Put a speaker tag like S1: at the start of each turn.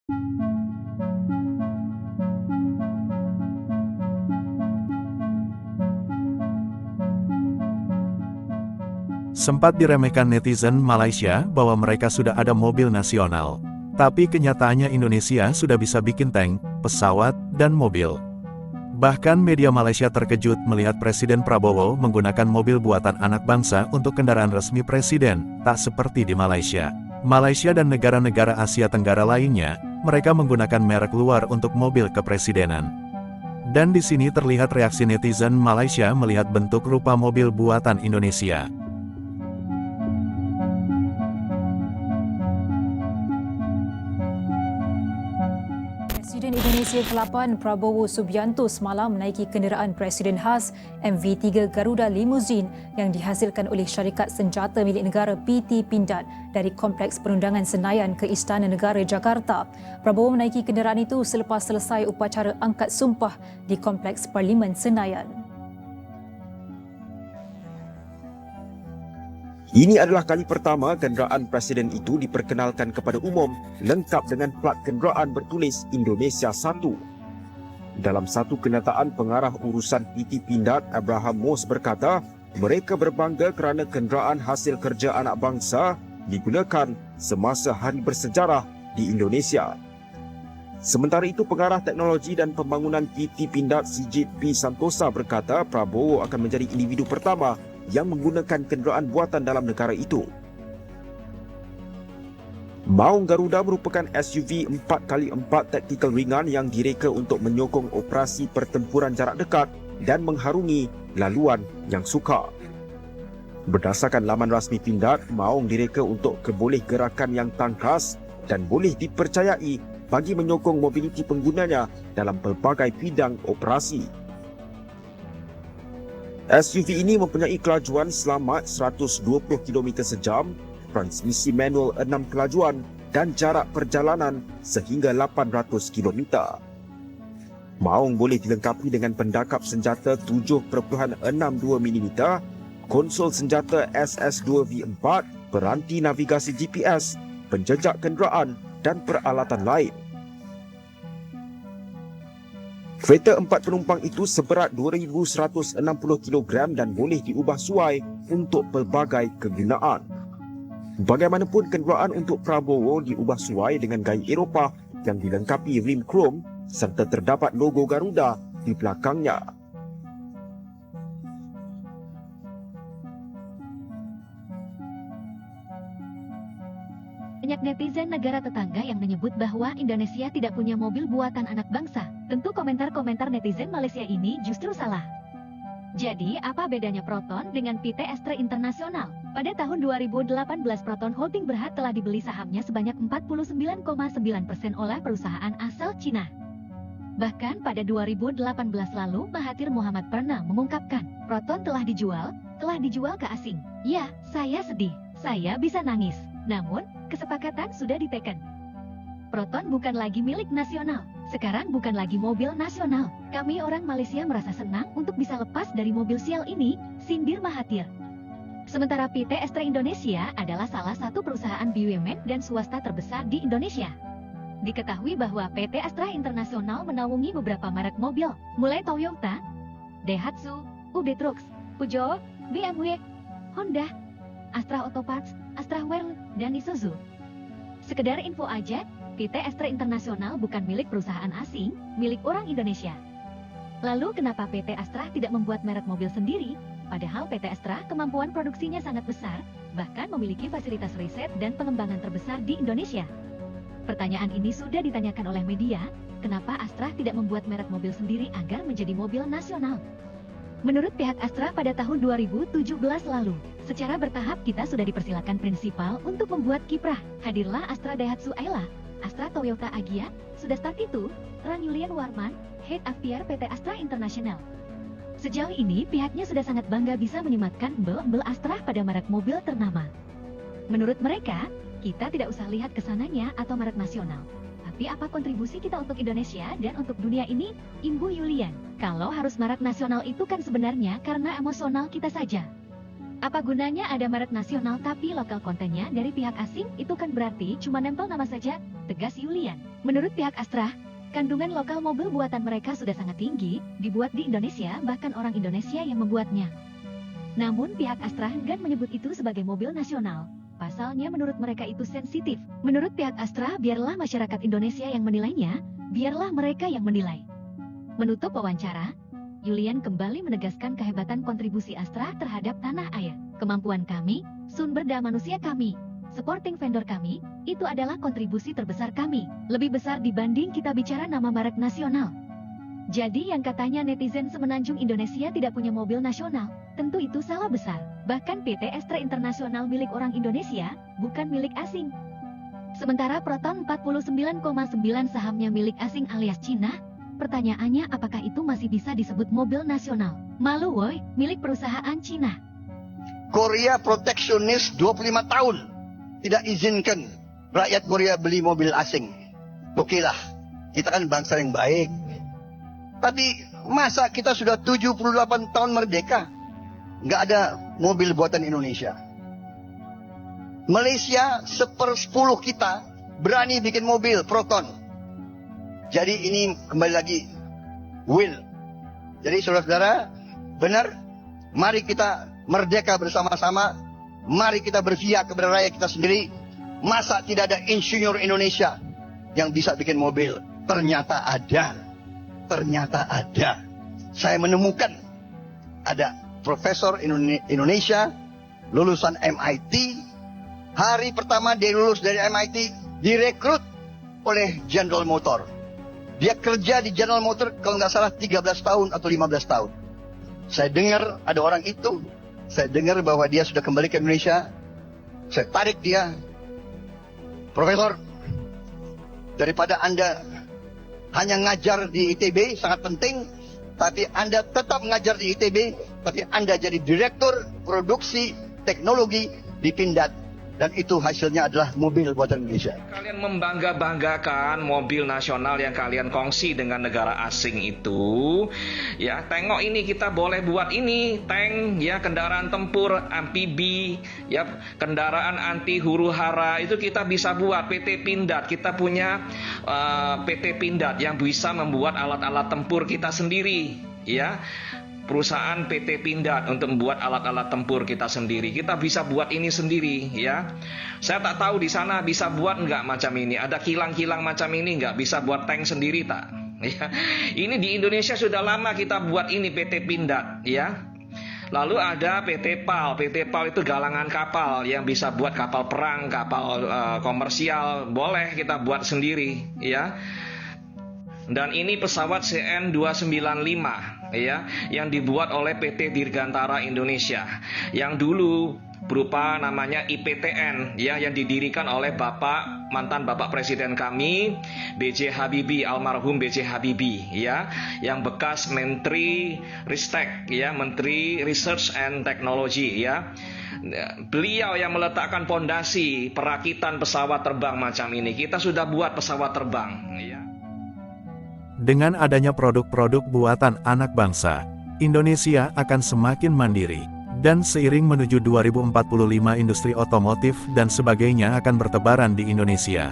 S1: Sempat diremehkan netizen Malaysia bahwa mereka sudah ada mobil nasional. Tapi kenyataannya Indonesia sudah bisa bikin tank, pesawat, dan mobil. Bahkan media Malaysia terkejut melihat Presiden Prabowo menggunakan mobil buatan anak bangsa untuk kendaraan resmi presiden, tak seperti di Malaysia. Malaysia dan negara-negara Asia Tenggara lainnya, mereka menggunakan merek luar untuk mobil kepresidenan. Dan di sini terlihat reaksi netizen Malaysia melihat bentuk rupa mobil buatan Indonesia.
S2: Presiden Indonesia ke-8 Prabowo Subianto semalam menaiki kenderaan Presiden khas MV3 Garuda Limousine yang dihasilkan oleh syarikat senjata milik negara PT Pindad dari Kompleks Perundangan Senayan ke Istana Negara Jakarta. Prabowo menaiki kenderaan itu selepas selesai upacara angkat sumpah di Kompleks Parlimen Senayan.
S3: Ini adalah kali pertama kenderaan presiden itu diperkenalkan kepada umum lengkap dengan plat kenderaan bertulis Indonesia 1. Dalam satu kenyataan, pengarah urusan PT Pindad Abraham Moss berkata, mereka berbangga kerana kenderaan hasil kerja anak bangsa digunakan semasa hari bersejarah di Indonesia. Sementara itu, pengarah teknologi dan pembangunan PT Pindad Sijit P. Santosa berkata Prabowo akan menjadi individu pertama yang menggunakan kenderaan buatan dalam negara itu. Maung Garuda merupakan SUV 4x4 taktikal ringan yang direka untuk menyokong operasi pertempuran jarak dekat dan mengharungi laluan yang sukar. Berdasarkan laman rasmi Pindad, Maung direka untuk keboleh gerakan yang tangkas dan boleh dipercayai bagi menyokong mobiliti penggunanya dalam pelbagai bidang operasi. SUV ini mempunyai kelajuan selamat 120 km sejam, transmisi manual 6 kelajuan dan jarak perjalanan sehingga 800 km. Maung boleh dilengkapi dengan pendakap senjata 7.62 mm, konsol senjata SS2 V4, peranti navigasi GPS, penjejak kenderaan dan peralatan lain. Kereta 4 penumpang itu seberat 2,160 kg dan boleh diubah suai untuk pelbagai kegunaan. Bagaimanapun, kenderaan untuk Prabowo diubah suai dengan gaya Eropah yang dilengkapi rim krom serta terdapat logo Garuda di belakangnya.
S4: Banyak netizen negara tetangga yang menyebut bahwa Indonesia tidak punya mobil buatan anak bangsa. Tentu komentar-komentar netizen Malaysia ini justru salah. Jadi, apa bedanya Proton dengan PT Astra Internasional? Pada tahun 2018, Proton Holding Berhad telah dibeli sahamnya sebanyak 49,9% oleh perusahaan asal Cina. Bahkan pada 2018 lalu, Mahathir Mohamad pernah mengungkapkan, Proton telah dijual ke asing. Ya, saya sedih, saya bisa nangis. Namun, kesepakatan sudah diteken. Proton bukan lagi milik nasional. Sekarang bukan lagi mobil nasional. Kami orang Malaysia merasa senang untuk bisa lepas dari mobil sial ini, sindir Mahathir. Sementara PT Astra Indonesia adalah salah satu perusahaan BUMN dan swasta terbesar di Indonesia. Diketahui bahwa PT Astra Internasional menaungi beberapa merek mobil, mulai Toyota, Daihatsu, UD Trucks, Peugeot, BMW, Honda, Astra Auto Parts, Astra World, dan Isuzu. Sekedar info aja, PT Astra Internasional bukan milik perusahaan asing, milik orang Indonesia. Lalu kenapa PT Astra tidak membuat merek mobil sendiri? Padahal PT Astra kemampuan produksinya sangat besar, bahkan memiliki fasilitas riset dan pengembangan terbesar di Indonesia. Pertanyaan ini sudah ditanyakan oleh media, kenapa Astra tidak membuat merek mobil sendiri agar menjadi mobil nasional? Menurut pihak Astra pada tahun 2017 lalu, secara bertahap kita sudah dipersilakan prinsipal untuk membuat kiprah. Hadirlah Astra Daihatsu Ayla, Astra Toyota Agya, sudah start itu, Ran Julian Warman, Head Aviar PT Astra International. Sejauh ini pihaknya sudah sangat bangga bisa menyematkan embel-embel Astra pada merek mobil ternama. Menurut mereka, kita tidak usah lihat kesananya atau merek nasional. Tapi apa kontribusi kita untuk Indonesia dan untuk dunia ini, Ibu Yulian? Kalau harus merek nasional itu kan sebenarnya karena emosional kita saja. Apa gunanya ada merek nasional tapi lokal kontennya dari pihak asing? Itu kan berarti cuma nempel nama saja, tegas Yulian. Menurut pihak Astra, kandungan lokal mobil buatan mereka sudah sangat tinggi, dibuat di Indonesia, bahkan orang Indonesia yang membuatnya. Namun pihak Astra enggan menyebut itu sebagai mobil nasional. Pasalnya menurut mereka itu sensitif. Menurut pihak Astra, biarlah masyarakat Indonesia yang menilainya, biarlah mereka yang menilai. Menutup wawancara, Yulian kembali menegaskan kehebatan kontribusi Astra terhadap tanah air. Kemampuan kami, sumber daya manusia kami, supporting vendor kami, itu adalah kontribusi terbesar kami. Lebih besar dibanding kita bicara nama merek nasional. Jadi yang katanya netizen semenanjung Indonesia tidak punya mobil nasional, tentu itu salah besar. Bahkan PT Astra Internasional milik orang Indonesia, bukan milik asing. Sementara Proton 49,9 sahamnya milik asing alias Cina. Pertanyaannya apakah itu masih bisa disebut mobil nasional? Malu woi, milik perusahaan Cina.
S5: Korea proteksionis 25 tahun. Tidak izinkan rakyat Korea beli mobil asing. Oke lah, kita kan bangsa yang baik. Tapi masa kita sudah 78 tahun merdeka, nggak ada mobil buatan Indonesia. Malaysia 1/10 kita berani bikin mobil Proton. Jadi ini kembali lagi will. Jadi saudara-saudara, benar, mari kita merdeka bersama-sama. Mari kita berpihak kepada rakyat kita sendiri. Masa tidak ada insinyur Indonesia yang bisa bikin mobil? Ternyata ada. Ternyata ada. Saya menemukan ada profesor Indonesia lulusan MIT. Hari pertama dia lulus dari MIT, direkrut oleh General Motor. Dia kerja di General Motor kalau nggak salah 13 tahun atau 15 tahun. Saya dengar ada orang itu. Saya dengar bahwa dia sudah kembali ke Indonesia. Saya tarik dia. Profesor, daripada Anda hanya ngajar di ITB, sangat penting. Tapi Anda tetap ngajar di ITB. Tapi Anda jadi direktur produksi teknologi di Pindad. Dan itu hasilnya adalah mobil buatan Indonesia.
S6: Kalian membangga-banggakan mobil nasional yang kalian kongsi dengan negara asing itu. Ya, tengok ini kita boleh buat ini, tank, ya, kendaraan tempur, amfibi, ya, kendaraan anti huru-hara itu kita bisa buat. PT Pindad, kita punya PT Pindad yang bisa membuat alat-alat tempur kita sendiri, ya. Perusahaan PT Pindad untuk membuat alat-alat tempur kita sendiri. Kita bisa buat ini sendiri, ya. Saya tak tahu di sana bisa buat nggak macam ini. Ada kilang-kilang macam ini nggak bisa buat tank sendiri tak? Ya. Ini di Indonesia sudah lama kita buat ini PT Pindad, ya. Lalu ada PT PAL. PT PAL itu galangan kapal yang bisa buat kapal perang, kapal komersial. Boleh kita buat sendiri, ya. Dan ini pesawat CN295, ya, yang dibuat oleh PT Dirgantara Indonesia, yang dulu berupa namanya IPTN, ya, yang didirikan oleh mantan Bapak Presiden kami B.J. Habibie, almarhum B.J. Habibie, ya, yang bekas Menteri Ristek, ya, Menteri Research and Technology, ya. Beliau yang meletakkan pondasi perakitan pesawat terbang macam ini. Kita sudah buat pesawat terbang, ya.
S1: Dengan adanya produk-produk buatan anak bangsa, Indonesia akan semakin mandiri. Dan seiring menuju 2045 industri otomotif dan sebagainya akan bertebaran di Indonesia.